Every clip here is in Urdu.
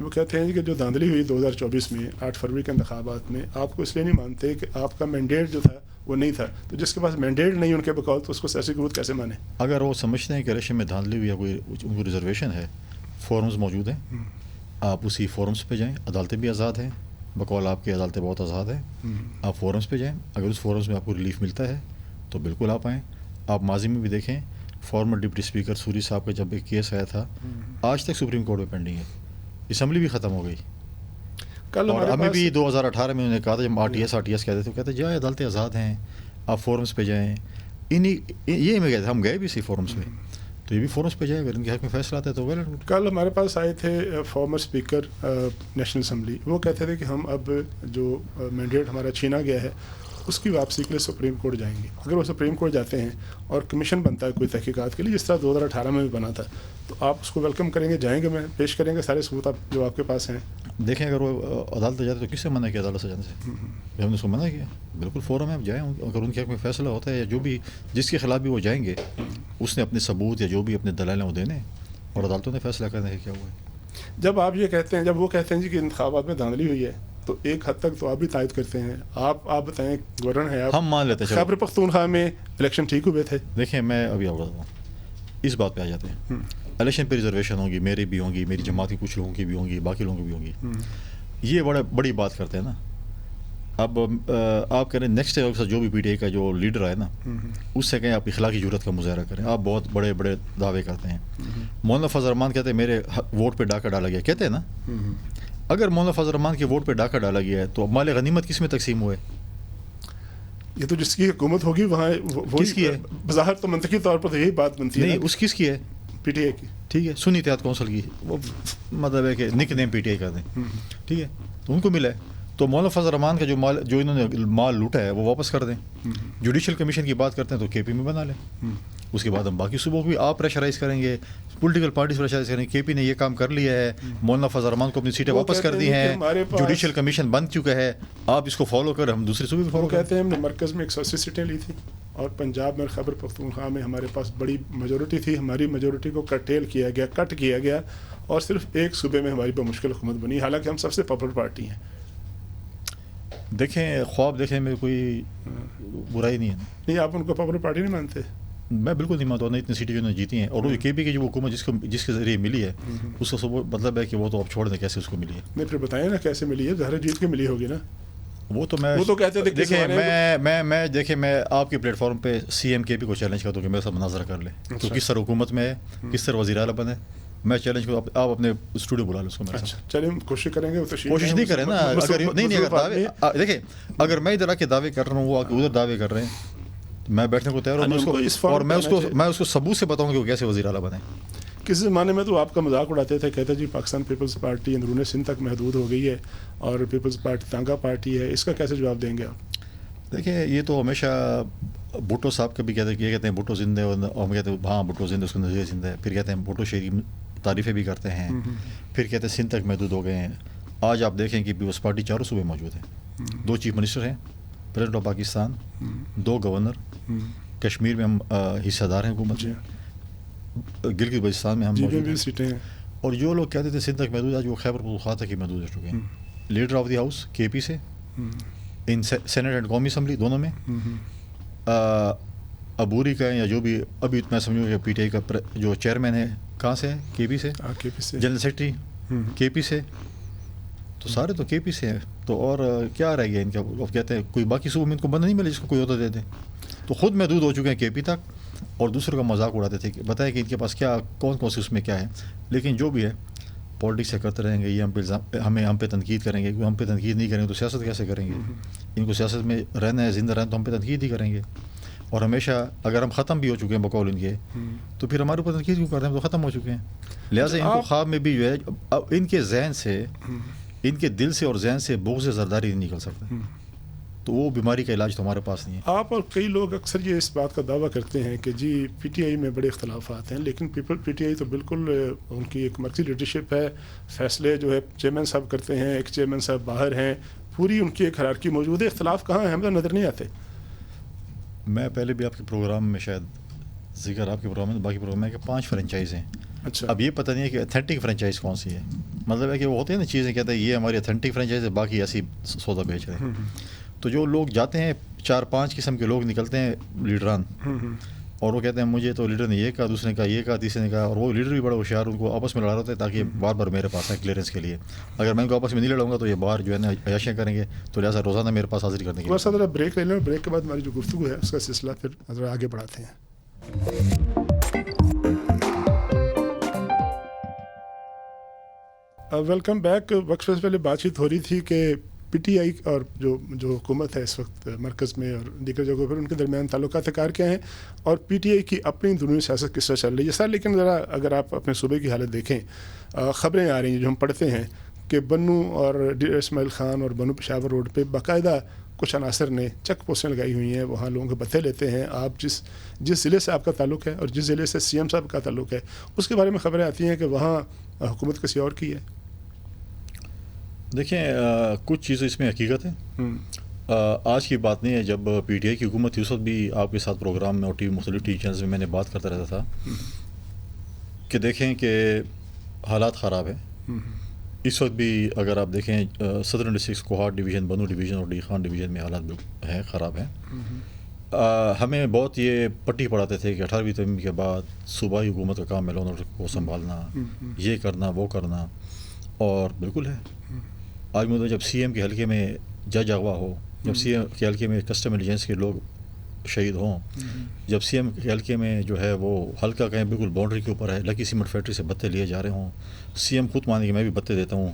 وہ کہتے ہیں کہ جو دھاندلی ہوئی 2024 میں 8 فروری کے انتخابات میں، آپ کو اس لیے نہیں مانتے کہ آپ کا مینڈیٹ جو تھا وہ نہیں تھا، تو جس کے پاس مینڈیٹ نہیں ان کے بقول تو اس کو سیاسی قوت کیسے مانے؟ اگر وہ سمجھتے ہیں کہ الیکشن میں دھاندلی ہوئی یا کوئی ان کو ریزرویشن ہے، فورمز موجود ہیں، آپ اسی فورمز پہ جائیں، عدالتیں بھی آزاد ہیں، بقول آپ کی عدالتیں بہت آزاد ہیں، آپ فورمز پہ جائیں، اگر اس فورمز میں آپ کو ریلیف ملتا ہے تو بالکل آپ آئیں۔ آپ ماضی میں بھی دیکھیں، فارمر ڈپٹی اسپیکر سوری صاحب کا جب ایک کیس آیا تھا، آج تک سپریم کورٹ میں پینڈنگ ہے، اسمبلی بھی ختم ہو گئی، کل اور ہمیں بھی 2018 میں انہوں نے کہا تھا، جب آر ٹی ایس کہتے تھے، کہتے جائیں عدالتیں آزاد ہیں، آپ فورمز پہ جائیں، یہ میں کہتے ہم گئے بھی اسی فورمز پہ، تو یہ بھی فورمز پہ جائیں، اگر ان کے حق میں فیصلہ آتا ہے تو ویل اینڈ گڈ۔ کل ہمارے پاس آئے تھے فارمر اسپیکر نیشنل اسمبلی، وہ کہتے تھے کہ ہم اب جو مینڈیٹ ہمارا چھینا گیا ہے اس کی واپسی کے لیے سپریم کورٹ جائیں گے۔ اگر وہ سپریم کورٹ جاتے ہیں اور کمیشن بنتا ہے کوئی تحقیقات کے لیے، جس طرح 2018 میں بھی بنا تھا، تو آپ اس کو ویلکم کریں گے، جائیں گے، میں پیش کریں گے سارے ثبوت جو آپ کے پاس ہیں؟ دیکھیں اگر وہ عدالت جاتے تو کس سے منع کیا عدالت سے جانے سے؟ ہم نے اس کو منع کیا، بالکل فورم ہے، جائیں، اگر ان کے حق میں فیصلہ ہوتا ہے یا جو بھی جس کے خلاف بھی وہ جائیں گے، اس نے اپنے ثبوت یا جو بھی اپنے دلائل ہیں وہ دینے، اور عدالتوں نے فیصلہ کرنا ہے کیا ہوا ہے۔ جب آپ یہ کہتے ہیں، جب وہ کہتے ہیں جی کہ انتخابات میں دھاندلی ہوئی ہے، تو ایک حد تک تو آپ بھی تائید کرتے ہیں، آپ بتائیں، گورنر ہیں آپ، ہم مان لیتے ہیں خیبر پختونخوا میں الیکشن ٹھیک ہوئے تھے؟ دیکھیں میں ابھی آپ بتاتا ہوں، اس بات پہ آ جاتے ہیں، الیکشن پہ ریزرویشن ہوگی، میری بھی ہوں گی، میری جماعت کی کچھ لوگوں کی بھی ہوں گی، باقی لوگوں کی بھی ہوں گی، یہ بڑی بات کرتے ہیں نا۔ اب آپ کہہ رہے ہیں نیکسٹ جو بھی پی ٹی آئی کا جو لیڈر آئے نا، اس سے کہیں آپ اخلاقی جرات کا مظاہرہ کریں، آپ بہت بڑے بڑے دعوے کرتے ہیں۔ مولانا فضل الرحمان کہتے ہیں میرے ووٹ پہ ڈاکہ ڈالا گیا، کہتے ہیں نا، اگر مولانا فضل الرحمان کے ووٹ پہ ڈاکہ ڈالا گیا ہے تو مال غنیمت کس میں تقسیم ہوئے؟ یہ تو جس کی حکومت ہوگی وہاں کس کی ہے؟ بظاہر تو منطقی طور پر تو یہی بات بنتی ہے، نہیں، اس کس کی ہے؟ پی ٹی آئی کی، ٹھیک ہے، سنی اتحاد کونسل کی، وہ مطلب ہے کہ نک نیم پی ٹی آئی کر دیں، ٹھیک ہے، تو ان کو ملا ہے، تو مولانا فضل الرحمان کا جو انہوں نے مال لوٹا ہے وہ واپس کر دیں۔ جوڈیشل کمیشن کی بات کرتے ہیں تو کے پی میں بنا لیں، اس کے بعد ہم باقی صوبوں کو بھی آپ پریشرائز کریں گے، پولیٹیکل پارٹیز پریشرائز کریں گے، کے پی نے یہ کام کر لیا ہے، مولانا فضل الرحمان کو اپنی سیٹیں واپس کر دی ہیں، جوڈیشل کمیشن بن چکا ہے، آپ اس کو فالو کر، ہم دوسرے صوبے بھی فالو کہتے ہیں ہم نے مرکز میں 180 سیٹیں لی تھیں اور پنجاب میں خیبر پختونخوا میں ہمارے پاس بڑی میجورٹی تھی، ہماری میجورٹی کو کٹ کیا گیا اور صرف ایک صوبے میں ہماری بمشکل حکومت بنی، حالانکہ ہم سب سے پاپولر پارٹی ہیں۔ دیکھیں خواب دیکھنے میں کوئی برائی نہیں ہے، نہیں، آپ ان کو پاپولر پارٹی نہیں مانتے؟ میں بالکل نہیں مانتا، اتنی سیٹیں جو جیتی ہیں، اور وہ کے پی کی جو حکومت جس کے ذریعے ملی ہے، اس کا سب مطلب ہے کہ وہ تو آپ چھوڑ دیں کیسے اس کو ملی ہے۔ نہیں، پھر بتائیں نا کیسے ملی ہے، ظاہر جیت کے ملی ہوگی نا۔ وہ تو کہتے تھے، دیکھیں میں آپ کے پلیٹ فارم پہ سی ایم کے پی کو چیلنج کرتا ہوں کہ میرے ساتھ مناظرہ کر لیں، تو کس طرح حکومت میں ہے، کس طرح وزیر اعلیٰ بنے، میں چیلنج کروں، آپ اپنے اسٹوڈیو بلا لیں اس کو میرے ساتھ۔ چلیں کوشش کریں گے، کوشش نہیں کریں نا، اگر نہیں اگر دعوے دیکھیں، اگر میں ادھر آ کے دعوے کر رہا ہوں، وہ آ کے ادھر دعوے کر رہے ہیں، میں بیٹھنے کو تیار ہوں، اور میں اس کو ثبوت سے بتاؤں کہ وہ کیسے وزیر اعلیٰ بنے۔ کسی زمانے میں تو آپ کا مذاق اڑاتے تھے، کہتے جی پاکستان پیپلز پارٹی اندرون سندھ تک محدود ہو گئی ہے اور پیپلز پارٹی تانگا پارٹی ہے، اس کا کیسے جواب دیں گے آپ؟ دیکھیں یہ تو ہمیشہ بھٹو صاحب کا بھی کہتے ہیں بھٹو زندہ ہے، اور ہم کہتے ہیں ہاں بھٹو زندہ، اس کو نظریہ زندہ ہے، پھر کہتے ہیں بھٹو شہری تعریفیں بھی کرتے ہیں، پھر کہتے ہیں سندھ تک محدود ہو گئے ہیں۔ آج آپ دیکھیں کہ پیپلز پارٹی چاروں صوبے موجود ہیں، 2 چیف منسٹر ہیں، president of Pakistan, 2 governor, Kashmir میں ہم حصہ دار ہیں حکومت میں، گلگت بلتستان میں ہم موجود ہیں، اور جو لوگ کہتے تھے سندھ تک محدود، آج وہ خیبر پختونخوا تک ہی محدود ہو چکے ہیں۔ لیڈر آف دی ہاؤس کے پی سے، ان سینٹ اینڈ قومی اسمبلی دونوں میں، عبوری کا یا جو بھی، ابھی میں سمجھوں کہ پی ٹی آئی کا جو چیئرمین ہے کہاں سے ہے، کے پی سے، جنرل سیکرٹری کے پی سے، تو سارے تو کے پی سے ہیں، تو اور کیا رہ گیا ان کا؟ اب کہتے ہیں کوئی باقی صوبوں میں ان کو بند نہیں ملے جس کو کوئی عہدہ دے دیں، تو خود محدود ہو چکے ہیں کے پی تک، اور دوسروں کا مذاق اڑاتے تھے کہ بتائیں کہ ان کے پاس کیا کون سی اس میں کیا ہے۔ لیکن جو بھی ہے پالیٹکس سے کرتے رہیں گے، یہ ہم پہ تنقید کریں گے، ہم پہ تنقید نہیں کریں گے تو سیاست کیسے کریں گے؟ ان کو سیاست میں رہنا ہے، زندہ رہنا تو ہم پہ تنقید ہی کریں گے، اور ہمیشہ اگر ہم ختم بھی ہو چکے ہیں بقول ان کے، تو پھر ہمارے اوپر تنقید کیوں کرتے ہیں؟ ہم تو ختم ہو چکے ہیں۔ لہٰذا ان کو خواب میں بھی جو ہے ان کے ذہن سے، ان کے دل سے اور ذہن سے بغض زرداری نہیں نکل سکتا، تو وہ بیماری کا علاج تو ہمارے پاس نہیں ہے۔ آپ اور کئی لوگ اکثر یہ اس بات کا دعویٰ کرتے ہیں کہ جی پی ٹی آئی میں بڑے اختلافات ہیں، لیکن پی ٹی آئی تو بالکل ان کی ایک مرکزی لیڈرشپ ہے، فیصلے جو ہے چیئرمین صاحب کرتے ہیں، ایک چیئرمین صاحب باہر ہیں، پوری ان کی ایک ہیرارکی موجود ہے، اختلاف کہاں ہیں؟ ہمیں تو نظر نہیں آتے۔ میں پہلے بھی آپ کے پروگرام میں شاید ذکر، آپ کے پروگرام میں باقی پروگرام میں کہ 5 فرنچائز ہیں۔ اچھا، اب یہ پتہ نہیں ہے کہ اتھینٹک فرنچائز کون سی ہے، مطلب ہے کہ وہ ہوتے ہیں نا چیزیں کہتے ہیں یہ ہماری اتھینٹک فرینچائز ہے, باقی ایسی سودا بیچ رہے ہیں. تو جو لوگ جاتے ہیں 4-5 قسم کے لوگ نکلتے ہیں لیڈران, اور وہ کہتے ہیں مجھے تو لیڈر نے یہ کہا, دوسرے نے کہا یہ کہا, تیسرے نے کہا, اور وہ لیڈر بھی بڑا ہوشیار, ان کو آپس میں لڑا رہے ہوتے ہیں تاکہ بار بار میرے پاس آئے کلیئرنس کے لیے. اگر میں ان کو آپس میں نہیں لڑوں گا تو یہ باہر جو ہے نا عیاشیاں کریں گے, تو لہٰذا روزانہ میرے پاس حاضری کرنے کے لیے. ذرا بریک لے لیں, بریک کے بعد ہماری جو گفتگو ہے اس کا سلسلہ پھر ذرا آگے بڑھاتے ہیں. Welcome back. وقت سے پہلے بات چیت ہو رہی تھی کہ پی ٹی آئی اور جو حکومت ہے اس وقت مرکز میں اور دیگر جگہوں پر, ان کے درمیان تعلقات کار کیا ہیں, اور پی ٹی آئی کی اپنی اندرونی سیاست کس طرح چل رہی ہے سر. لیکن ذرا اگر آپ اپنے صوبے کی حالت دیکھیں, خبریں آ رہی ہیں جو ہم پڑھتے ہیں کہ بنو اور اسماعیل خان اور بنو پشاور روڈ پہ باقاعدہ کچھ عناصر نے چیک پوسٹیں لگائی ہوئی ہیں, وہاں لوگوں کے بتھے لیتے ہیں. آپ جس ضلع سے آپ کا تعلق ہے اور جس ضلع سے سی ایم صاحب کا تعلق ہے, اس کے بارے میں خبریں آتی ہیں کہ وہاں حکومت کسی اور کی ہے. دیکھیں کچھ چیزیں اس میں حقیقت ہے. آج کی بات نہیں ہے, جب پی ٹی آئی کی حکومت تھی اس وقت بھی آپ کے ساتھ پروگرام میں اور ٹی وی مختلف ٹی وی چینلز میں میں نے بات کرتا رہتا تھا کہ دیکھیں کہ حالات خراب ہیں. اس وقت بھی اگر آپ دیکھیں صدرن ڈسٹرکٹ کوہاٹ ڈویژن, بنو ڈویژن اور ڈی خان ڈویژن میں حالات ہیں خراب ہیں. ہمیں بہت یہ پٹی پڑھاتے تھے کہ 18ویں ترمیم کے بعد صوبائی حکومت کا کام ہے لون کو سنبھالنا, یہ کرنا وہ کرنا, اور بالکل ہے. آج مجھے جب سی ایم کے حلقے میں جج اغوا ہو, جب سی ایم کے حلقے میں کسٹم انٹیلیجنس کے لوگ شہید ہوں, جب سی ایم کے حلقے میں جو ہے وہ حلقہ کہیں بالکل باؤنڈری کے اوپر ہے, لکی سیمنٹ فیکٹری سے بتے لیے جا رہے ہوں, سی ایم خود مانے کہ میں بھی بتے دیتا ہوں.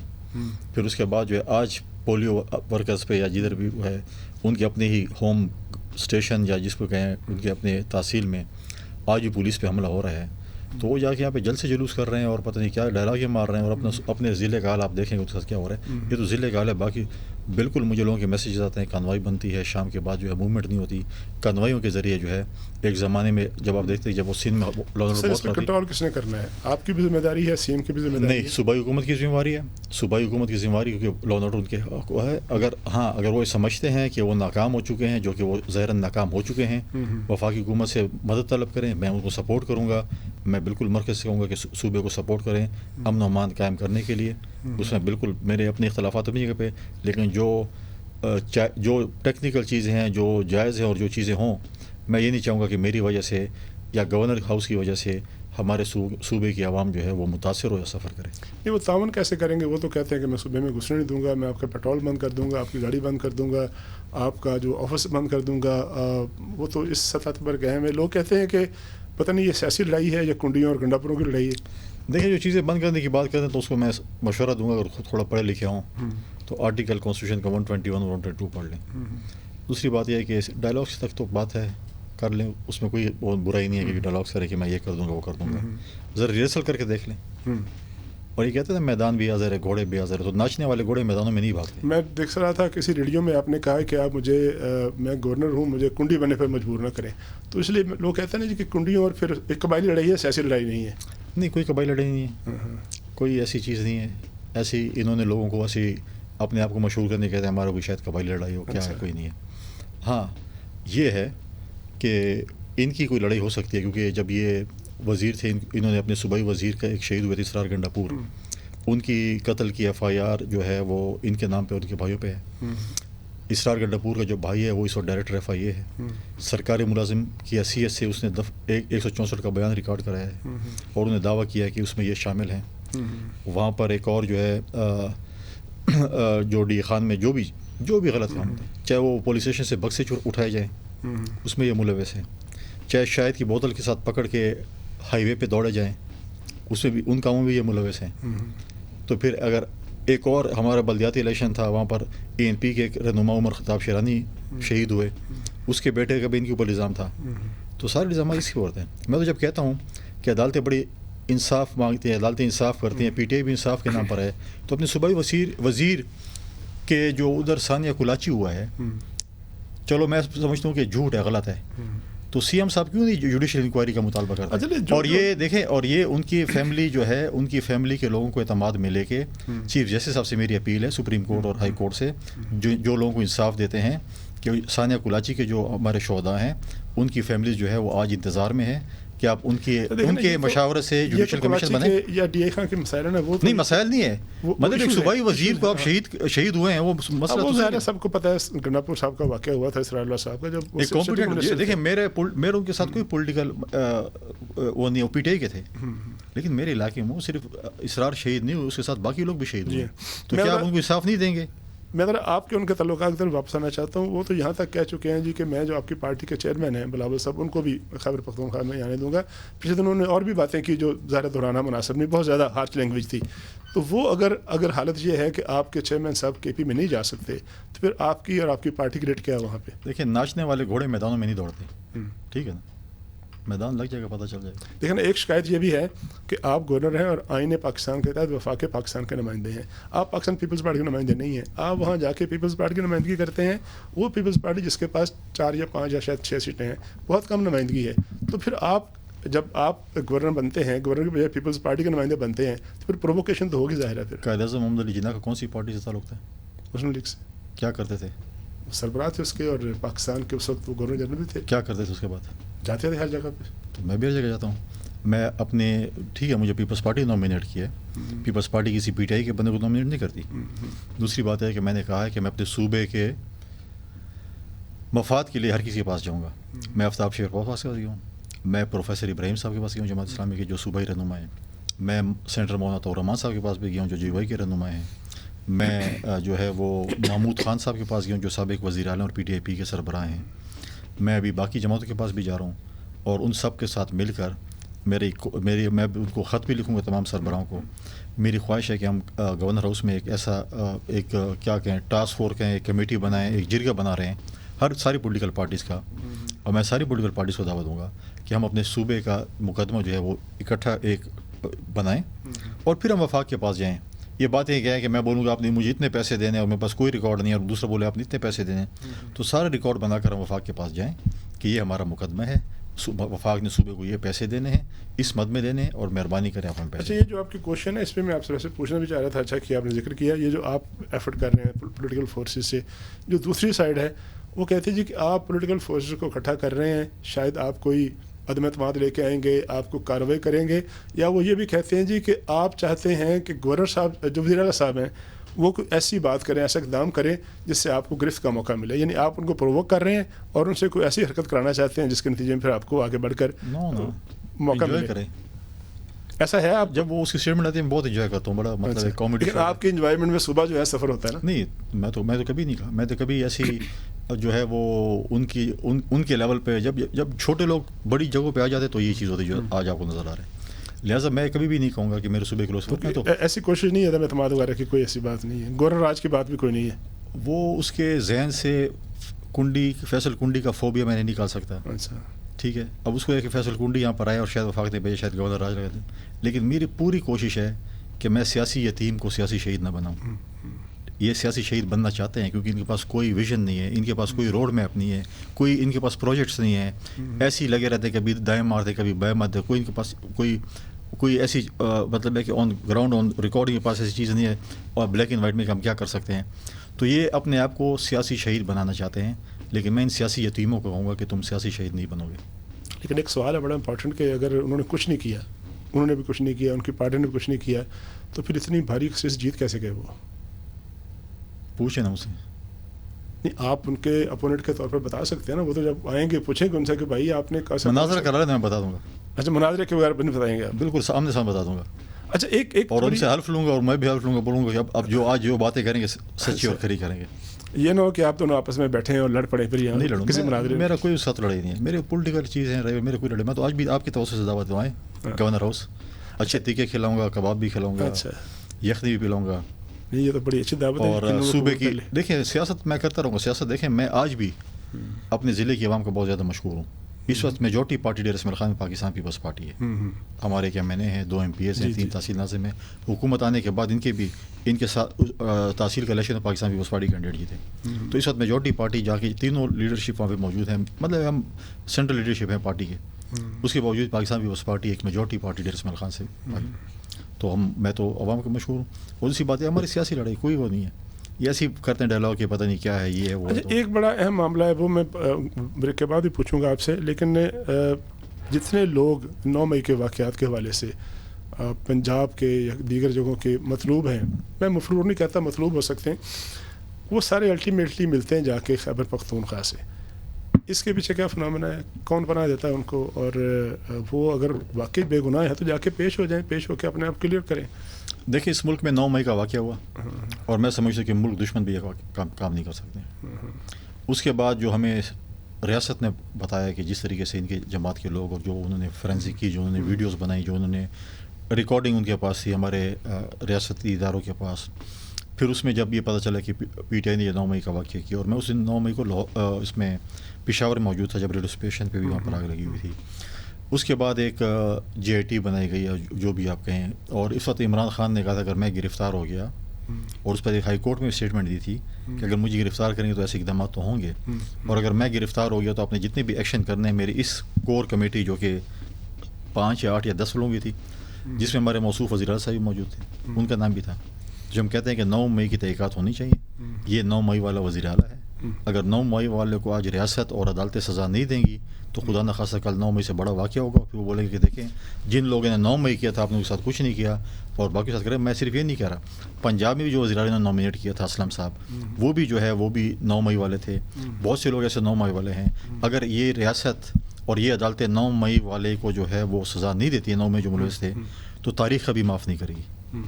پھر اس کے بعد جو ہے آج پولیو ورکرز پہ یا جدھر بھی ہے ان کے اپنے ہی ہوم اسٹیشن یا جس کو کہیں ان کے اپنے تحصیل میں آج بھی پولیس پہ حملہ ہو رہا ہے. تو وہ جا کے یہاں پہ جل سے جلوس کر رہے ہیں اور پتہ نہیں کیا ڈائلاگیں مار رہے ہیں, اور اپنے ضلع کا حال آپ دیکھیں گے اس کے ساتھ کیا ہو رہا ہے. یہ تو ضلع کا حال ہے. باقی بالکل مجھے لوگوں کے میسیجز آتے ہیں, کانوائی بنتی ہے, شام کے بعد جو ہے موومنٹ نہیں ہوتی. کانوائیوں کے ذریعے جو ہے ایک زمانے میں جب آپ دیکھتے ہیں جب وہ سندھ میں کنٹرول کس نے کرنا ہے, آپ کی بھی ذمہ داری ہے, سی ایم کی بھی ذمہ داری نہیں, صوبائی حکومت کی ذمہ داری ہے. صوبائی حکومت کی ذمہ داری کیونکہ لا اینڈ آرڈر ان کے ہے. اگر وہ سمجھتے ہیں کہ وہ ناکام ہو چکے ہیں, جو کہ وہ ظاہراً ناکام ہو چکے ہیں, وفاقی حکومت سے مدد طلب کریں, میں ان کو سپورٹ کروں گا. میں بالکل مرکز سے کہوں گا کہ صوبے کو سپورٹ کریں امن و امان قائم کرنے کے لیے. اس میں بالکل میرے اپنے اختلافات اپنی جگہ پہ, لیکن جو ٹیکنیکل چیزیں ہیں جو جائز ہیں اور جو چیزیں ہوں, میں یہ نہیں چاہوں گا کہ میری وجہ سے یا گورنر ہاؤس کی وجہ سے ہمارے صوبے کی عوام جو ہے وہ متاثر ہو یا سفر کرے. نہیں, وہ تعاون کیسے کریں گے؟ وہ تو کہتے ہیں کہ میں صوبے میں گھسنے نہیں دوں گا, میں آپ کا پیٹرول بند کر دوں گا, آپ کی گاڑی بند کر دوں گا, آپ کا جو آفس بند کر دوں گا. وہ تو اس سطح پر گئے ہیں. لوگ کہتے ہیں کہ پتہ نہیں یہ سیاسی لڑائی ہے یا کنڈیوں اور گنڈاپوروں کی لڑائی ہے. دیکھیں جو چیزیں بند کرنے کی بات کرتے ہیں تو اس کو میں مشورہ دوں گا, اگر خود تھوڑا پڑھے لکھے ہوں تو آرٹیکل کانسٹیٹیوشن کا 121 اور 122 پڑھ لیں. دوسری بات یہ ہے کہ ڈائلاگس تک تو بات ہے, کر لیں, اس میں کوئی بہت برائی نہیں ہے کہ ڈائلاگس کریں کہ میں یہ کر دوں گا وہ کر دوں گا. ذرا ریہرسل کر کے دیکھ لیں. اور یہ کہتے ہیں میدان بھی آزر ہے, گھوڑے بھی آزر ہے, تو ناچنے والے گھوڑے میدانوں میں نہیں بھاگتے. میں دیکھ رہا تھا کسی ریڈیو میں آپ نے کہا کہ آپ میں گورنر ہوں, مجھے کنڈی بننے پر مجبور نہ کریں. تو اس لیے لوگ کہتے ہیں نا جی کہ کنڈیوں اور پھر ایک قبائلی لڑائی ہے, سیاسی لڑائی نہیں ہے. نہیں, کوئی قبائلی لڑائی نہیں ہے, کوئی ایسی چیز نہیں ہے. ایسی انہوں نے لوگوں کو ایسی اپنے آپ کو مشہور کرنے کہتے ہیں ہمارا کوئی شاید قبائلی لڑائی ہو, کیا ہے, کوئی نہیں ہے. ہاں یہ ہے کہ ان کی کوئی لڑائی ہو سکتی ہے کیونکہ جب یہ وزیر تھے انہوں نے اپنے صوبائی وزیر کا ایک شہید ہوئے تھے اسرار گنڈاپور, ان کی قتل کی ایف آئی آر جو ہے وہ ان کے نام پہ ان کے بھائیوں پہ ہے. اسرار گنڈاپور کا جو بھائی ہے وہ اس وقت ڈائریکٹر ایف آئی اے ہے. سرکاری ملازم کی حیثیت سے اس نے 164 کا بیان ریکارڈ کرایا ہے اور انہوں نے دعویٰ کیا ہے کہ اس میں یہ شامل ہیں. وہاں پر ایک اور جو ہے جو ڈی خان میں جو بھی غلط کام ہوتا ہے, چاہے وہ پولیس اسٹیشن سے بکسے اٹھائے جائیں اس میں یہ ملوث ہیں, چاہے شاید کی بوتل کے ساتھ پکڑ کے ہائی وے پہ دوڑے جائیں اس میں بھی ان کاموں میں بھی یہ ملوث ہیں. تو پھر اگر ایک اور ہمارا بلدیاتی الیکشن تھا, وہاں پر اے این پی کے ایک رہنما عمر خطاب شیرانی شہید ہوئے, اس کے بیٹے کا بھی ان کے اوپر الزام تھا. تو سارے الزامات اس کی ہوتے ہیں. میں تو جب کہتا ہوں کہ عدالتیں بڑی انصاف مانگتی ہیں, عدالتیں انصاف کرتی ہیں, پی ٹی آئی بھی انصاف کے نام پر ہے, تو اپنے صوبائی وزیر کے جو ادھر ثانیہ کلاچی ہوا ہے, چلو میں سمجھتا ہوں کہ جھوٹ ہے, غلط ہے, تو سی ایم صاحب کیوں نہیں جوڈیشل انکوائری کا مطالبہ کرتے؟ اور یہ دیکھیں, اور یہ ان کی فیملی جو ہے, ان کی فیملی کے لوگوں کو اعتماد میں لے کے چیف جسٹس صاحب سے میری اپیل ہے, سپریم کورٹ اور ہائی کورٹ سے, جو لوگوں کو انصاف دیتے ہیں کہ ثانیہ کلاچی کے جو ہمارے شہداء ہیں ان کی فیملیز جو ہے وہ آج انتظار میں ہے کہ آپ ان کے مشاورت سے جوڈیشل کمیشن بنے یا ڈی اے خان کے مسائل ہیں وہ نہیں مسائل نہیں ہے. مطلب ایک صوبائی وزیر کو آپ شہید ہوئے ہیں وہ مسئلہ وہ ظاہر ہے سب کو پتہ ہے. گناپور صاحب کا واقعہ ہوا تھا اسرار اللہ صاحب کا جب ایک کمپیٹنٹ. دیکھیں میرے ان کے ساتھ کوئی پولیٹیکل وہ نہیں, پی ٹی آئی کے تھے, لیکن میرے علاقے میں صرف اسرار شہید نہیں ہوئے, اس کے ساتھ باقی لوگ بھی شہید ہوئے. تو کیا آپ ان کو انصاف نہیں دیں گے؟ میں ذرا آپ کے ان کے تعلقات کی طرف واپس آنا چاہتا ہوں. وہ تو یہاں تک کہہ چکے ہیں جی کہ میں جو آپ کی پارٹی کے چیئرمین ہیں بلاول صاحب, ان کو بھی خیبر پختونخوا میں آنے دوں گا. پچھلے دنوں نے اور بھی باتیں کی جو ظاہر دہرانا مناسب نہیں, بہت زیادہ ہارش لینگویج تھی. تو وہ اگر حالت یہ ہے کہ آپ کے چیئرمین صاحب کے پی میں نہیں جا سکتے تو پھر آپ کی اور آپ کی پارٹی کی ریٹ کیا ہے وہاں پہ؟ دیکھیں ناچنے والے گھوڑے میدانوں میں نہیں دوڑتے, ٹھیک ہے نا, میدان لگ جائے گا پتہ چل جائے گا. لیکن ایک شکایت یہ بھی ہے کہ آپ گورنر ہیں اور آئین پاکستان کے تحت وفاق پاکستان کے نمائندے ہیں. آپ پاکستان پیپلز پارٹی کے نمائندے نہیں ہیں. آپ وہاں جا کے پیپلز پارٹی کی نمائندگی کرتے ہیں. وہ پیپلز پارٹی جس کے پاس 4 یا 5 یا شاید 6 سیٹیں ہیں, بہت کم نمائندگی ہے. تو پھر آپ جب آپ گورنر بنتے ہیں, گورنر کے بجائے پیپلز پارٹی کے نمائندے بنتے ہیں, تو پھر پرووکیشن تو ہوگی ظاہر ہے. پھر قائد اعظم محمد علی جناح کا کون سی پارٹی سے تعلق تھا؟ مسلم لیگ سے. کیا کرتے تھے؟ سربراہ تھے اس کے, اور پاکستان کے اس وقت وہ گورنر جنرل بھی تھے. کیا کرتے تھے اس کے بعد؟ جاتے تھے ہر جگہ پہ. تو میں بھی ہر جگہ جاتا ہوں. میں اپنے ٹھیک ہے, مجھے پیپلز پارٹی نامینیٹ کیا ہے, پیپلز پارٹی کسی پی ٹی آئی کے بندے کو نامینیٹ نہیں کرتی. دوسری بات ہے کہ میں نے کہا ہے کہ میں اپنے صوبے کے مفاد کے لیے ہر کسی کے پاس جاؤں گا. میں آفتاب شیخ کے پاس گیا ہوں, میں پروفیسر ابراہیم صاحب کے پاس گیا ہوں جماعت اسلامی کے جو صوبائی رہنما ہیں. میں سینیٹر مولانا طور رحمان صاحب کے پاس بھی گیا ہوں جو جی وائی کے رہنما ہیں. میں جو ہے وہ محمود خان صاحب کے پاس گیا ہوں جو سابق وزیر اعلیٰ اور پی ٹی آئی پی کے سربراہ ہیں. میں ابھی باقی جماعتوں کے پاس بھی جا رہا ہوں, اور ان سب کے ساتھ مل کر میں ان کو خط بھی لکھوں گا تمام سربراہوں کو. میری خواہش ہے کہ ہم گورنر ہاؤس میں ایک ایسا کیا کہیں ٹاسک فورس کہیں, ایک کمیٹی بنائیں, ایک جرگہ بنا رہے ہیں ساری پولیٹیکل پارٹیز کا, اور میں ساری پولیٹیکل پارٹیز کو دعوت دوں گا کہ ہم اپنے صوبے کا مقدمہ جو ہے وہ اکٹھا ایک بنائیں, اور پھر ہم وفاق کے پاس جائیں. یہ بات یہ کیا ہے کہ میں بولوں گا آپ نے مجھے اتنے پیسے دینے اور میرے پاس کوئی ریکارڈ نہیں ہے, اور دوسرا بولے آپ نے اتنے پیسے دینے, تو سارا ریکارڈ بنا کر ہم وفاق کے پاس جائیں کہ یہ ہمارا مقدمہ ہے, وفاق نے صوبے کو یہ پیسے دینے ہیں, اس مد میں دینے, اور مہربانی کریں آپ ہم پیسے. اچھا, یہ جو آپ کی کوشچن ہے اس پہ میں آپ سے پوچھنا بھی چاہ رہا تھا. اچھا کہ آپ نے ذکر کیا, یہ جو آپ ایفرٹ کر رہے ہیں پولیٹیکل فورسز سے, جو دوسری سائڈ ہے وہ کہتے ہیں جی کہ آپ پولیٹیکل فورسز کو اکٹھا کر رہے ہیں, شاید آپ کوئی عدم اعتماد لے کے آئیں گے, آپ کو کارروائی کریں گے, یا وہ یہ بھی کہتے ہیں جی کہ آپ چاہتے ہیں کہ گورنر صاحب جو وزیر اعلیٰ صاحب ہیں وہ کوئی ایسی بات کریں, ایسا اقدام کریں جس سے آپ کو گرفت کا موقع ملے. یعنی آپ ان کو پرووک کر رہے ہیں اور ان سے کوئی ایسی حرکت کرانا چاہتے ہیں جس کے نتیجے میں پھر آپ کو آگے بڑھ کر موقع ملے. ایسا ہے؟ آپ جب وہ اس کی اسٹیٹمنٹ آتی ہے میں بہت انجوائے کرتا ہوں, بڑا مطلب کامیڈی. لیکن آپ کے انجوائمنٹ میں صبح جو ہے سفر ہوتا ہے نا. نہیں, میں تو کبھی نہیں کہا, میں تو کبھی ایسی جو ہے وہ ان کے لیول پہ جب چھوٹے لوگ بڑی جگہوں پہ آ جاتے تو یہ چیز ہوتی ہے جو آج آپ کو نظر آ رہا ہے. لہٰذا میں کبھی بھی نہیں کہوں گا کہ میرے صوبے کے لوگ تو ایسی کوشش نہیں ہے, عدم اعتماد وغیرہ کی کوئی ایسی بات نہیں ہے, گورنر راج کی بات بھی کوئی نہیں ہے. وہ اس کے ذہن سے فیصل کنڈی کا فوبیا میں نہیں نکال سکتا. اچھا ٹھیک ہے, اب اس کو ہے کہ فیصل کنڈی یہاں پر آئے اور شاید وفاق نے بھیجے, شاید گورنر راج لگا دیں, لیکن میری پوری کوشش ہے کہ میں سیاسی یتیم کو سیاسی شہید نہ بناؤں. یہ سیاسی شہید بننا چاہتے ہیں کیونکہ ان کے پاس کوئی ویژن نہیں ہے, ان کے پاس کوئی روڈ میپ نہیں ہے, کوئی ان کے پاس پروجیکٹس نہیں ہیں, ایسے ہی لگے رہتے کبھی دائیں مارتے کبھی بائیں مارتے, کوئی ان کے پاس کوئی ایسی مطلب ہے کہ آن گراؤنڈ آن ریکارڈنگ کے پاس ایسی چیز نہیں ہے, اور بلیک اینڈ وائٹ میں ہم کیا کر سکتے ہیں. تو یہ اپنے آپ کو سیاسی شہید بنانا چاہتے ہیں, لیکن میں ان سیاسی یتیموں کو کہوں گا کہ تم سیاسی شہید نہیں بنو گے. لیکن ایک سوال ہے بڑا امپورٹنٹ کہ اگر انہوں نے کچھ نہیں کیا, انہوں نے بھی کچھ نہیں کیا, ان کی پارٹی نے بھی کچھ نہیں کیا, تو پھر اتنی بھاری جیت کیسے گئے؟ وہ پوچھیں نا اسے. نہیں, آپ ان کے اپوننٹ کے طور پر بتا سکتے ہیں نا, وہ تو جب آئیں گے پوچھیں گے ان سے کہ بھائی آپ نے مناظرہ کرا رہے, میں بتا دوں گا. اچھا, مناظرے کے بغیر نہیں بتائیں گے آپ؟ بالکل سامنے سامنے بتا دوں گا. اچھا, ایک اور ان سے حلف لوں گا, اور میں بھی حلف لوں گا, بولوں گا کہ اب جو آج جو باتیں کریں گے سچی اور کھری کریں گے. یہ نہ ہو کہ آپ دونوں آپس میں بیٹھے ہیں اور لڑ پڑے. پھر نہیں لڑوں, کسی مناظرے میرا کوئی ساتھ لڑائی نہیں ہے, میرے پولیٹیکل چیزیں رہے, میرے کوئی لڑائی. میں تو آج بھی آپ کی توسط سے دعوت دوں آئیں گورنر ہاؤس, اچھے تیکے کھلاؤں گا, کباب بھی کھلاؤں گا, یخنی بھی پلاؤں گا. یہ تو بڑی اچھی دعوت ہے. اور صوبے کی دیکھیں سیاست میں کرتا رہوں گا. سیاست دیکھیں, میں آج بھی اپنے ضلع کی عوام کو بہت زیادہ مشکور ہوں. اس وقت میجورٹی پارٹی ڈیر اسماعیل خان پاکستان پیپلز پارٹی ہے. ہمارے کیا میں نے ہیں 2 MPs ہیں, 3 تحصیل ناظم ہیں. حکومت آنے کے بعد ان کے ساتھ تحصیل کا election Pakistan Peoples Party candidate جیتے. تو اس وقت میجورٹی پارٹی جا کے تینوں لیڈرشپ وہاں پہ موجود ہیں, مطلب ہم سینٹرل لیڈرشپ ہیں پارٹی کے. اس کے باوجود پاکستان پیپلز پارٹی ایک میجورٹی پارٹی ڈیر اسماعیل خان سے, تو میں تو عوام کو مشہور ہوں. اور اسی بات ہے, ہماری سیاسی لڑائی کوئی وہ نہیں ہے, یہ ایسی کرتے ہیں ڈائلاگ کہ پتہ نہیں کیا ہے یہ ہے وہ. ایک بڑا اہم معاملہ ہے, وہ میں بریک کے بعد بھی پوچھوں گا آپ سے, لیکن جتنے لوگ 9 مئی کے واقعات کے حوالے سے پنجاب کے یا دیگر جگہوں کے مطلوب ہیں، میں مفرور نہیں کہتا، مطلوب ہو سکتے ہیں، وہ سارے الٹیمیٹلی ملتے ہیں جا کے خیبر پختونخوا سے. اس کے پیچھے کیا فنامنا ہے؟ کون پناہ دیتا ہے ان کو؟ اور وہ اگر واقعی بے گناہ ہے تو جا کے پیش ہو جائیں، پیش ہو کے اپنے آپ کلیئر کریں. دیکھیں اس ملک میں 9 مئی کا واقعہ ہوا اور میں سمجھتا ہوں کہ ملک دشمن بھی یہ کام نہیں کر سکتے. اس کے بعد جو ہمیں ریاست نے بتایا کہ جس طریقے سے ان کے جماعت کے لوگ اور جو انہوں نے فورینسک کی، جو انہوں نے ویڈیوز بنائی، جو انہوں نے ریکارڈنگ ان کے پاس تھی ہمارے ریاستی اداروں کے پاس، پھر اس میں جب یہ پتہ چلا کہ پی ٹی آئی نے یہ 9 مئی کا واقعہ کیا، اور میں اس دن 9 مئی کو اس میں پشاور موجود تھا جب ریڈیو اسٹیشن پہ بھی وہاں پر آگ لگی ہوئی تھی. اس کے بعد ایک جے آئی ٹی بنائی گئی ہے، جو بھی آپ کہیں، اور اس وقت عمران خان نے کہا تھا اگر میں گرفتار ہو گیا، اور اس پر ایک ہائی کورٹ میں اسٹیٹمنٹ دی تھی کہ اگر مجھے گرفتار کریں گے تو ایسے اقدامات تو ہوں گے، اور اگر میں گرفتار ہو گیا تو آپ نے جتنے بھی ایکشن کرنے ہیں، میری اس کور کمیٹی جو کہ 5 یا 8 یا 10 لوگوں کی تھی، جس میں ہمارے موصوف وزیر اعلیٰ صاحب بھی موجود تھے، ان کا نام بھی تھا، جو ہم کہتے ہیں کہ 9 مئی کی تحقیقات ہونی چاہیے. یہ 9 مئی والا وزیر اعلیٰ ہے. اگر 9 مئی والے کو آج ریاست اور عدالتیں سزا نہیں دیں گی تو خدا نخواستہ کل 9 مئی سے بڑا واقعہ ہوگا. پھر وہ بولیں گے کہ دیکھیں جن لوگوں نے 9 مئی کیا تھا آپ نے اس کے ساتھ کچھ نہیں کیا اور باقی ساتھ کریں. میں صرف یہ نہیں کہہ رہا، پنجاب میں بھی جو وزیر اعلیٰ نے نامینیٹ کیا تھا اسلم صاحب، وہ بھی جو ہے وہ بھی 9 مئی والے تھے. بہت سے لوگ ایسے 9 مئی والے ہیں. اگر یہ ریاست اور یہ عدالتیں 9 مئی والے کو جو ہے وہ سزا نہیں دیتی ہیں، 9 مئی جو ملوث تھے، تو تاریخ کبھی معاف نہیں کرے گی.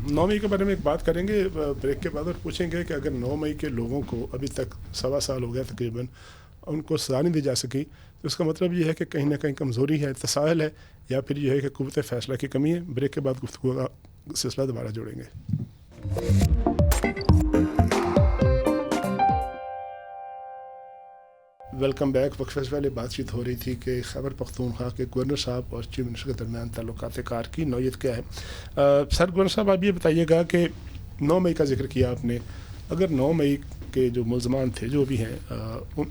9 مئی کے بارے میں ایک بات کریں گے بریک کے بعد، اور پوچھیں گے کہ اگر 9 مئی کے لوگوں کو ابھی تک 1.25 سال ہو گیا تقریباً، ان کو سزا نہیں دی جا سکی، تو اس کا مطلب یہ ہے کہ کہیں نہ کہیں کمزوری ہے، تساہل ہے، یا پھر یہ ہے کہ قوت فیصلہ کی کمی ہے. بریک کے بعد گفتگو کا سلسلہ دوبارہ جوڑیں گے. Welcome back. وقفے سے پہلے بات چیت ہو رہی تھی کہ خیبر پختونخوا کے گورنر صاحب اور چیف منسٹر کے درمیان تعلقات کار کی نوعیت کیا ہے. سر گورنر صاحب آپ یہ بتائیے گا کہ 9 مئی کا ذکر کیا آپ نے، اگر 9 مئی کے جو ملزمان تھے جو بھی ہیں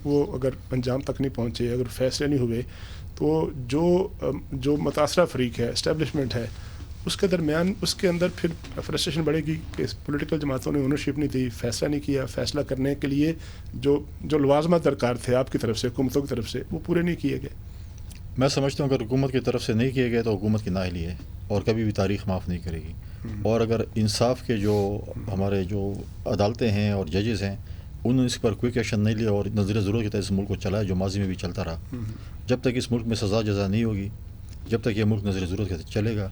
وہ اگر انجام تک نہیں پہنچے، اگر فیصلے نہیں ہوئے، تو جو متاثرہ فریق ہے، اسٹیبلشمنٹ ہے، اس کے درمیان اس کے اندر پھر فرسٹریشن بڑھے گی کہ پولیٹیکل جماعتوں نے اونرشپ نہیں دی، فیصلہ نہیں کیا، فیصلہ کرنے کے لیے جو لوازمات درکار تھے آپ کی طرف سے، حکومتوں کی طرف سے، وہ پورے نہیں کیے گئے. میں سمجھتا ہوں اگر حکومت کی طرف سے نہیں کیے گئے تو حکومت کی نااہلی ہے اور کبھی بھی تاریخ معاف نہیں کرے گی. اور اگر انصاف کے جو ہمارے جو عدالتیں ہیں اور ججز ہیں انہوں نے اس پر کوئی ایکشن نہیں لیا اور نظر ضرورت کے تحت اس ملک کو چلایا، جو ماضی میں بھی چلتا رہا، جب تک اس ملک میں سزا جزا نہیں ہوگی، جب تک یہ ملک نظر ضرورت کے تحت چلے گا،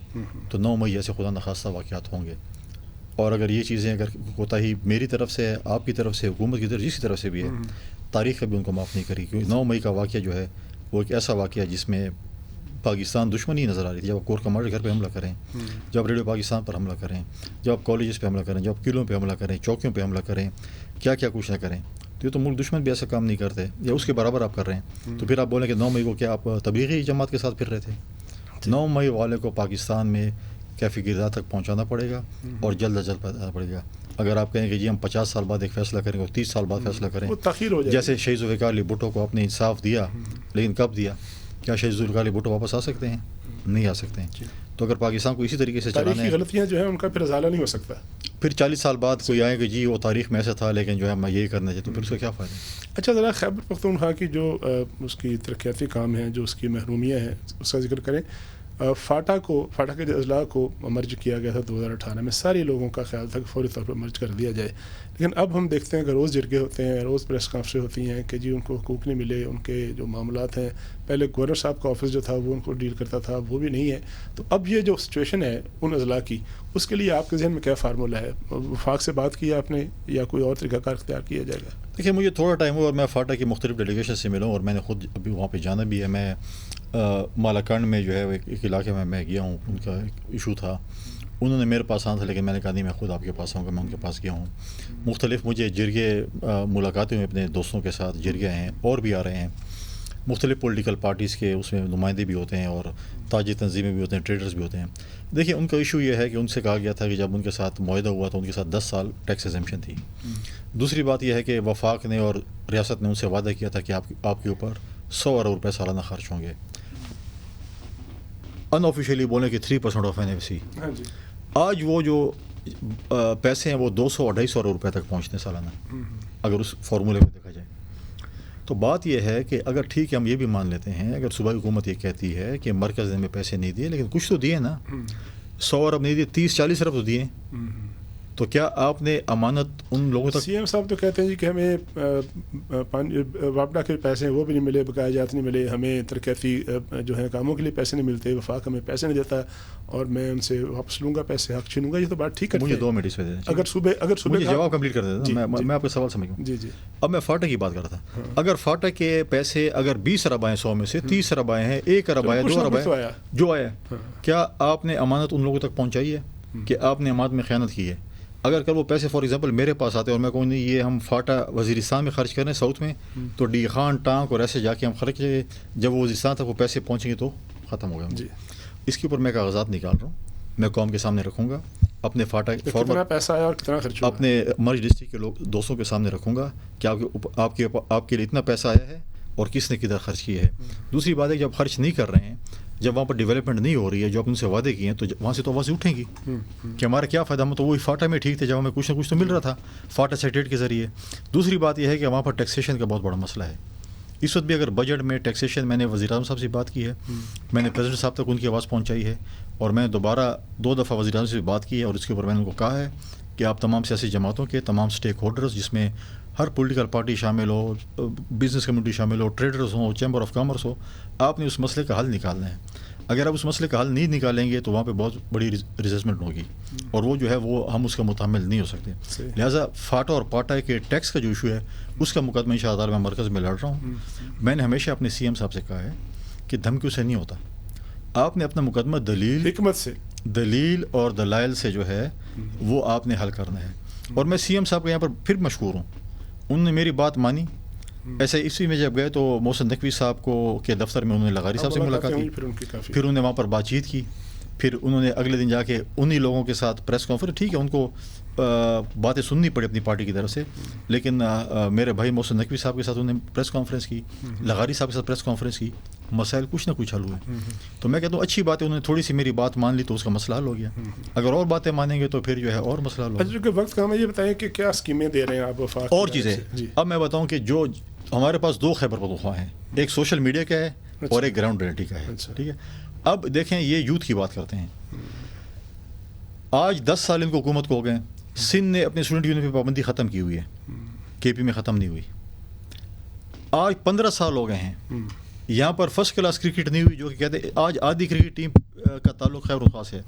تو 9 مئی جیسے خدا نخواستہ واقعات ہوں گے. اور اگر یہ چیزیں اگر کوتاہی میری طرف سے، آپ کی طرف سے، حکومت کی طرف، جس کی طرف سے بھی ہے، تاریخ کبھی ان کو معاف نہیں کرے. کیونکہ 9 مئی کا واقعہ جو ہے وہ ایک ایسا واقعہ ہے جس میں پاکستان دشمنی نظر آ رہی تھی. جب آپ کور کمانڈر گھر پہ حملہ کریں، جب آپ ریڈیو پاکستان پر حملہ کریں، جب آپ کالجز پہ حملہ کریں، جب آپ قلعوں پہ حملہ کریں، چوکیوں پہ حملہ کریں، کیا کیا کچھ نہ کریں، تو یہ تو ملک دشمن بھی ایسا کام نہیں کرتے، یا اس کے برابر آپ کر رہے ہیں. تو پھر آپ بولیں کہ 9 مئی کو کیا آپ تبلیغی جماعت کے ساتھ پھر رہے تھے؟ 9 مئی والے کو پاکستان میں کیفی کردار تک پہنچانا پڑے گا اور جلد از جلد پہنچانا پڑے گا. اگر آپ کہیں کہ جی ہم 50 سال بعد ایک فیصلہ کریں گے اور 30 سال بعد فیصلہ کریں، تاخیر ہو جائے. جیسے شہید ذوالفقار علی بھٹو کو آپ نے انصاف دیا، لیکن کب دیا؟ کیا شہید ذوالفقار علی بھٹو واپس آ سکتے ہیں؟ نہیں آ سکتے ہیں. تو اگر پاکستان کو اسی طریقے سے چلانا ہے، تاریخی غلطیاں جو ہیں ان کا پھر ازالہ نہیں ہو سکتا. پھر 40 سال بعد کوئی آئے کہ جی وہ تاریخ میں ایسا تھا لیکن جو ہے میں یہی کرنا چاہیے، تو پھر اس کا کیا فائدہ ہے؟ اچھا ذرا خیبر پختونخوا کی جو اس کی ترقیاتی کام ہیں، جو اس کی محرومیاں ہیں، اس کا ذکر کریں. فاٹا کے اضلاع کو مرج کیا گیا تھا 2018 میں، سارے لوگوں کا خیال تھا کہ فوری طور پر مرج کر دیا جائے، لیکن اب ہم دیکھتے ہیں کہ روز جرگے ہوتے ہیں، روز پریس کانفرنس ہوتی ہیں کہ جی ان کو حقوق نہیں ملے، ان کے جو معاملات ہیں، پہلے گورنر صاحب کا آفس جو تھا وہ ان کو ڈیل کرتا تھا، وہ بھی نہیں ہے. تو اب یہ جو سچویشن ہے ان اضلاع کی، اس کے لیے آپ کے ذہن میں کیا فارمولہ ہے؟ وفاق سے بات کی آپ نے یا کوئی اور طریقہ کار اختیار کیا جائے گا؟ دیکھیے مجھے تھوڑا ٹائم ہوا اور میں فاٹا کی مختلف ڈیلیگیشن سے ملا ہوں، اور میں نے خود ابھی وہاں پہ جانا بھی ہے. میں مالاکنڈ میں جو ہے ایک علاقے میں گیا ہوں، ان کا ایک ایشو تھا، انہوں نے میرے پاس آنا تھا لیکن میں نے کہا نہیں میں خود آپ کے پاس آؤں گا. میں ان کے پاس گیا ہوں. مختلف مجھے جرگے ملاقاتیں ہوئیں اپنے دوستوں کے ساتھ، جرگے ہیں اور بھی آ رہے ہیں، مختلف پولیٹیکل پارٹیز کے اس میں نمائندے بھی ہوتے ہیں اور تاجر تنظیمیں بھی ہوتے ہیں، ٹریڈرز بھی ہوتے ہیں. دیکھیے ان کا ایشو یہ ہے کہ ان سے کہا گیا تھا کہ جب ان کے ساتھ معاہدہ ہوا تو ان کے ساتھ 10 سال ٹیکس ایگزمپشن تھی. دوسری بات یہ ہے کہ وفاق نے اور ریاست نے ان سے وعدہ کیا تھا کہ آپ کے اوپر 100 ارب روپے سالانہ خرچ ہوں گے. ان آفیشیلی بولیں کہ 3% آف NFC. آج وہ جو پیسے ہیں وہ 200-250 ارب روپے تک پہنچتے ہیں سالانہ، اگر اس فارمولے میں دیکھا جائے. تو بات یہ ہے کہ اگر ٹھیک ہے ہم یہ بھی مان لیتے ہیں اگر صوبائی حکومت یہ کہتی ہے کہ مرکز نے ہمیں پیسے نہیں دیے لیکن کچھ تو دیے نا, 100 ارب نہیں دیے, 30-40 ارب تو دیے, تو کیا آپ نے امانت ان لوگوں تک؟ سی ایم صاحب تو کہتے ہیں جی کہ ہمیں واپڈا کے پیسے ہیں وہ بھی نہیں ملے, بقایا جات نہیں ملے, ہمیں ترقیاتی جو ہے کاموں کے لیے پیسے نہیں ملتے, وفاق ہمیں پیسے نہیں دیتا اور میں ان سے واپس لوں گا پیسے, حق چھینوں گا. یہ تو بات ٹھیک ہے. مجھے 2 منٹ اس میں دے دیں, اگر صوبے جواب کمپلیٹ کر دیتا ہوں, میں آپ کا سوال سمجھ گیا. جی جی. اب میں فاٹا کی بات کر رہا تھا. اگر فاٹا کے پیسے اگر 20 ارب آئے 100 میں سے 30 ارب آئے ہیں, 1 ارب آیا, 2 ارب آیا جو آیا, کیا آپ نے امانت ان لوگوں تک پہنچائی ہے کہ آپ نے امانت میں خیانت کی ہے؟ اگر کل وہ پیسے فار ایگزامپل میرے پاس آتے اور میں کہوں نہیں یہ ہم فاٹا وزیرستان میں خرچ کر رہے ہیں ساؤتھ میں, تو ڈی خان ٹانک اور ایسے جا کے ہم خرچ کریں, جب وہ وزیرستان تک وہ پیسے پہنچیں گے تو ختم ہو گیا. اس کے اوپر میں کاغذات نکال رہا ہوں, میں قوم کے سامنے رکھوں گا, اپنے فاٹا کتنا پیسہ آیا اور کتنا خرچ ہوا, اپنے مرج ڈسٹرکٹ کے لوگ دوستوں کے سامنے رکھوں گا کہ آپ کے لیے اتنا پیسہ آیا ہے اور کس نے کدھر خرچ کیا ہے. دوسری بات ہے جب خرچ نہیں کر رہے ہیں, جب وہاں پر ڈیولپمنٹ نہیں ہو رہی ہے, جو آپ ان سے وعدے کیے ہیں, تو وہاں سے تو آوازیں اٹھیں گی کہ ہمارا کیا فائدہ, ہم تو وہی فاٹا میں ٹھیک تھے جب ہمیں کچھ نہ کچھ تو مل رہا تھا فاٹا سیٹیٹ کے ذریعے. دوسری بات یہ ہے کہ وہاں پر ٹیکسیشن کا بہت بڑا مسئلہ ہے. اس وقت بھی اگر بجٹ میں ٹیکسیشن, میں نے وزیر اعظم صاحب سے بات کی ہے, میں نے پریزیڈنٹ صاحب تک ان کی آواز پہنچائی ہے, اور میں دوبارہ 2 دفعہ وزیر اعظم سے بات کی ہے, اور اس کے اوپر میں نے ان کو کہا ہے کہ آپ تمام سیاسی جماعتوں کے تمام اسٹیک ہولڈرز, جس میں ہر پولیٹیکل پارٹی شامل ہو, بزنس کمیونٹی شامل ہو, ٹریڈرز ہوں, چیمبر آف کامرس ہو, آپ نے اس مسئلے کا حل نکالنا ہے. اگر آپ اس مسئلے کا حل نہیں نکالیں گے تو وہاں پہ بہت بڑی ریزسٹمنٹ ہوگی, اور وہ جو ہے وہ ہم اس کا متحمل نہیں ہو سکتے. لہٰذا فاٹا اور پاٹا کے ٹیکس کا جو ایشو ہے اس کا مقدمہ ان شاء اللہ میں مرکز میں لڑ رہا ہوں. میں نے ہمیشہ اپنے سی ایم صاحب سے کہا ہے کہ دھمکیوں سے نہیں ہوتا, آپ نے اپنا مقدمہ دلیل, حکمت سے, دلیل اور دلائل سے جو ہے وہ آپ نے حل کرنا ہے. اور میں سی ایم صاحب کے یہاں پر پھر مشکور ہوں, انہوں نے میری بات مانی. ایسے اسی میں جب گئے تو محسن نقوی صاحب کو کے دفتر میں انہوں نے لغاری صاحب سے ملاقات کی, پھر انہوں نے وہاں پر بات چیت کی, پھر انہوں نے اگلے دن جا کے انہی لوگوں کے ساتھ پریس کانفرنس, ٹھیک ہے ان کو باتیں سننی پڑی اپنی پارٹی کی طرف سے, لیکن میرے بھائی محسن نقوی صاحب کے ساتھ انہوں نے پریس کانفرنس کی, لغاری صاحب کے ساتھ پریس کانفرنس کی, مسائل کچھ نہ کچھ حل ہوئے. تو میں کہتا ہوں اچھی بات ہے, انہوں نے تھوڑی سی میری بات مان لی تو اس کا مسئلہ حل ہو گیا. اگر اور باتیں مانیں گے تو پھر جو ہے اور مسئلہ حل ہوگا. وقت کا ہمیں یہ بتائیں کہ کیا اسکیمیں دے رہے ہیں آپ وفاق اور چیزیں. اب میں بتاؤں کہ جو ہمارے پاس 2 خیبر پختونخوا ہیں, ایک سوشل میڈیا کا ہے اور ایک گراؤنڈ ریئلٹی کا ہے, ٹھیک ہے. اب دیکھیں یہ یوتھ کی بات کرتے ہیں, آج 10 سال ان کو حکومت کو ہو گئے, سندھ نے اپنے اسٹوڈنٹ یونین پہ پابندی ختم کی ہوئی ہے, کے پی میں ختم نہیں ہوئی. آج 15 سال ہو گئے ہیں, یہاں پر فرسٹ کلاس کرکٹ نہیں ہوئی, جو کہ کہتے ہیں آج آدھی کرکٹ ٹیم کا تعلق خیبر پختونخوا سے.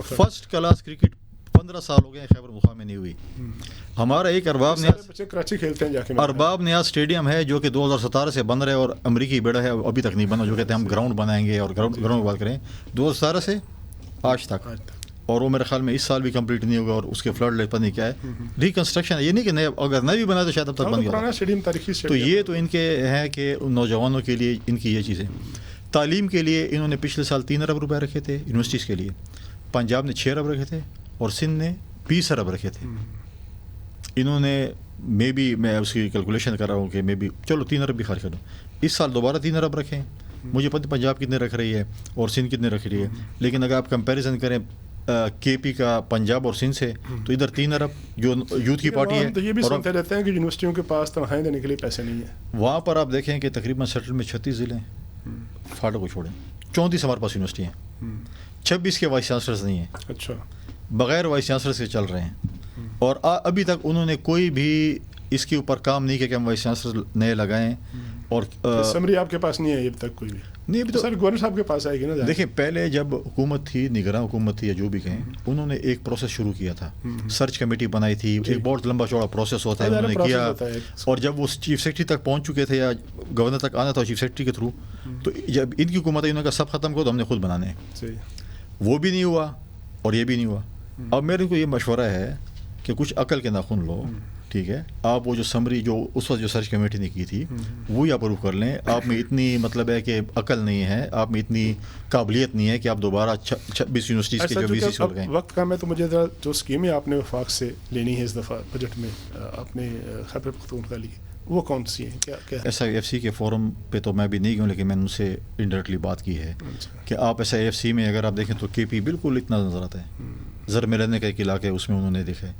فرسٹ کلاس کرکٹ 15 سال ہو گئے خیبر پختونخوا میں نہیں ہوئی. ہمارا ایک ارباب نیاز اسٹیڈیم ہے جو کہ 2017 سے بن رہا ہے, اور امریکی بیڑا ہے ابھی تک نہیں بنا, جو کہتے ہیں ہم گراؤنڈ بنائیں گے, اور گراؤنڈ کی بات کریں 2017 سے آج تک, اور وہ میرے خیال میں اس سال بھی کمپلیٹ نہیں ہوگا, اور اس کے فلڈ لائٹ پتہ نہیں کیا ہے, ریکنسٹرکشن ہے. یہ نہیں کہ نئے, اگر نئے بھی بنا تو شاید اب تک بن گیا. تو یہ تو ان کے ہیں کہ نوجوانوں کے لیے ان کی یہ چیزیں. تعلیم کے لیے انہوں نے پچھلے سال 3 ارب روپے رکھے تھے یونیورسٹیز کے لیے, پنجاب نے 6 ارب رکھے تھے, اور سندھ نے 20 ارب رکھے تھے. انہوں نے میں اس کی کیلکولیشن کر رہا ہوں کہ چلو 3 ارب بھی خرچ کروں. اس سال دوبارہ 3 ارب رکھیں, مجھے پتہ پنجاب کتنے رکھ رہی ہے اور سندھ کتنے رکھ رہی ہے, لیکن اگر آپ کمپیریزن کریں کے پی کا پنجاب اور سندھ سے, تو ادھر 3 ارب جو یوتھ کی پارٹی ہے. تو یہ بھی سنتے رہتے ہیں کہ یونیورسٹیوں کے پاس تنخواہیں دینے کے لیے پیسے نہیں ہیں. وہاں پر آپ دیکھیں کہ تقریباً سیٹل میں 36 ضلع ہیں, فاٹا کو چھوڑیں 34 ہمارے پاس یونیورسٹی ہیں, 26 کے وائس چانسلرز نہیں ہیں. اچھا, بغیر وائس چانسلر سے چل رہے ہیں, اور ابھی تک انہوں نے کوئی بھی اس کے اوپر کام نہیں کیا کہ ہم وائس چانسلر نئے لگائیں. اور سمری آپ کے پاس نہیں ہے ابھی تک کوئی بھی نہیں؟ ابھی تو سر گورنر صاحب کے پاس آئے گی نا. دیکھیں پہلے جب حکومت تھی, نگراں حکومت تھی یا جو بھی کہیں, انہوں نے ایک پروسیس شروع کیا تھا, سرچ کمیٹی بنائی تھی, ایک بہت لمبا چوڑا پروسیس ہوتا ہے, انہوں نے کیا. اور جب وہ چیف سیکرٹری تک پہنچ چکے تھے یا گورنر تک آنا تھا چیف سیکرٹری کے تھرو, تو جب ان کی حکومت ہے انہوں نے کہا سب ختم کرو تو ہم نے خود بنانے ہیں. وہ بھی نہیں ہوا اور یہ بھی نہیں ہوا. اب میرے کو یہ مشورہ ہے کہ کچھ عقل کے ناخن لو, ٹھیک ہے, آپ وہ جو سمری جو اس وقت جو سرچ کمیٹی نے کی تھی وہی اپروو کر لیں. آپ میں اتنی مطلب ہے کہ عقل نہیں ہے, آپ میں اتنی قابلیت نہیں ہے کہ آپ دوبارہ 26 یونیورسٹیز کے جو 20 سال گئے. وقت کا میں تو مجھے جو اسکیمیں آپ نے وفاق سے لینی ہے اس دفعہ بجٹ میں آپ نے خیبر پختونخوا لی, وہ کون سی ہیں؟ کیا ایس آئی ایف سی کے فورم پہ تو میں بھی نہیں گیا, لیکن میں نے ان سے انڈائریکٹلی بات کی ہے کہ آپ ایس آئی ایف سی میں اگر آپ دیکھیں تو کے پی بالکل اتنا نظر آتا ہے. زر میں رہنے کا ایک علاقہ ہے, اس میں انہوں نے دیکھا ہے.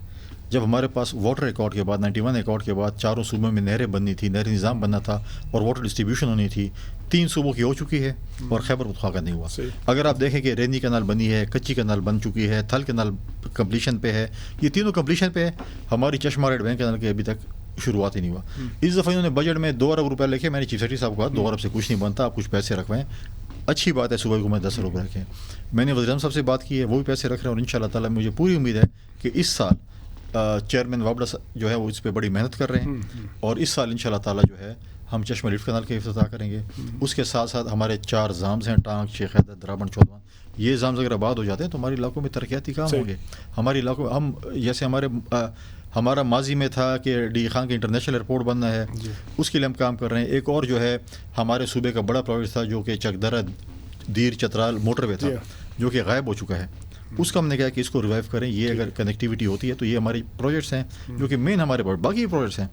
جب ہمارے پاس واٹر ایکارڈ کے بعد 91 ایکارڈ کے بعد چاروں صوبوں میں نہریں بننی تھی, نہری نظام بننا تھا اور واٹر ڈسٹریبیوشن ہونی تھی, 3 صوبوں کی ہو چکی ہے اور خیبر پختونخوا کا نہیں ہوا. اگر آپ دیکھیں کہ رینی کنال بنی ہے, کچی کنال بن چکی ہے, تھل کنال کمپلیشن پہ ہے, یہ تینوں کمپلیشن پہ ہے. ہماری چشمہ ریڈ بینک کنال کے ابھی تک شروعات ہی نہیں ہوا. اس دفعہ انہوں نے بجٹ میں 2 ارب روپے لکھے. میں نے چیف سیکرٹری صاحب کو کہا 2 ارب سے کچھ نہیں بنتا, آپ کچھ پیسے رکھوائیں. اچھی بات ہے, صوبائی حکومت 10 ارب رکھیں. میں نے وزیر اعظم صاحب سے بات کی ہے, وہ بھی پیسے رکھ رہے ہیں اور ان شاء اللہ تعالیٰ مجھے پوری امید ہے کہ اس سال چیئرمین وابڈا جو ہے وہ اس پہ بڑی محنت کر رہے ہیں اور اس سال ان شاء اللہ تعالیٰ جو ہے ہم چشمہ لفٹ کنال کا افتتاح کریں گے. اس کے ساتھ ساتھ ہمارے 4 ضامز ہیں, ٹانک, شیخ حیدر, درابن, چودوان. یہ ضامز اگر آباد ہو جاتے ہیں تو ہمارے علاقوں میں ترقیاتی کام ہوں گے. ہمارے علاقوں میں ہم جیسے ہمارا ماضی میں تھا کہ ڈی خان کا انٹرنیشنل ایئرپورٹ بننا ہے, اس کے لیے ہم کام کر رہے ہیں. ایک اور جو ہے ہمارے صوبے کا بڑا پروجیکٹ تھا جو کہ چکدرہ دیر چترال موٹر وے تھا جو کہ غائب ہو چکا ہے, اس کا ہم نے کہا کہ اس کو ریوائیو کریں. یہ اگر کنیکٹیوٹی ہوتی ہے تو یہ ہماری پروجیکٹس ہیں جو کہ مین ہمارے باقی پروجیکٹس ہیں,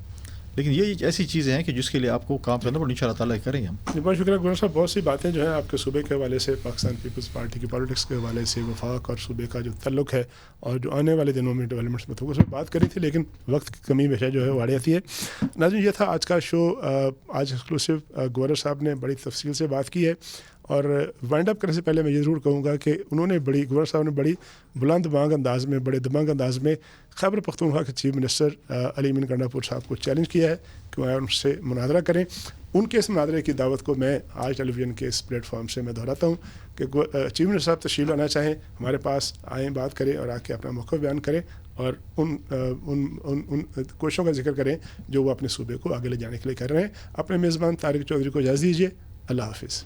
لیکن یہ ایسی چیزیں ہیں کہ جس کے لیے آپ کو کام کرنا پڑے. ان شاء اللہ تعالیٰ کریں گے ہم. بہت شکریہ گورنر صاحب. بہت سی باتیں جو ہیں آپ کے صوبے کے حوالے سے, پاکستان پیپلز پارٹی کی پالیٹکس کے حوالے سے, وفاق اور صوبے کا جو تعلق ہے اور جو آنے والے دنوں میں ڈیولپمنٹس میں اس میں بات کری تھی, لیکن وقت کی کمی وجہ جو ہے وہ آ جاتی ہے. ناظرین, یہ تھا آج کا شو. آج ایکسکلوسیو گورنر صاحب نے بڑی تفصیل سے بات کی ہے اور وائنڈ اپ کرنے سے پہلے میں یہ ضرور کہوں گا کہ انہوں نے گورنر صاحب نے بڑی بلند بانگ انداز میں, بڑے دبنگ انداز میں خیبر پختونخوا کے چیف منسٹر علی امین کنڈاپور صاحب کو چیلنج کیا ہے کہ وہ ان سے مناظرہ کریں. ان کے اس مناظرے کی دعوت کو میں آج ٹیلی ویژن کے اس پلیٹ فارم سے میں دہراتا ہوں کہ چیف منسٹر صاحب تشریف لانا چاہیں, ہمارے پاس آئیں, بات کریں اور آ کے اپنا موقف بیان کریں اور ان کوششوں کا ذکر کریں جو وہ اپنے صوبے کو آگے لے جانے کے لیے کر رہے ہیں. اپنے میزبان طارق چودھری کو اجازت دیجیے. اللہ حافظ.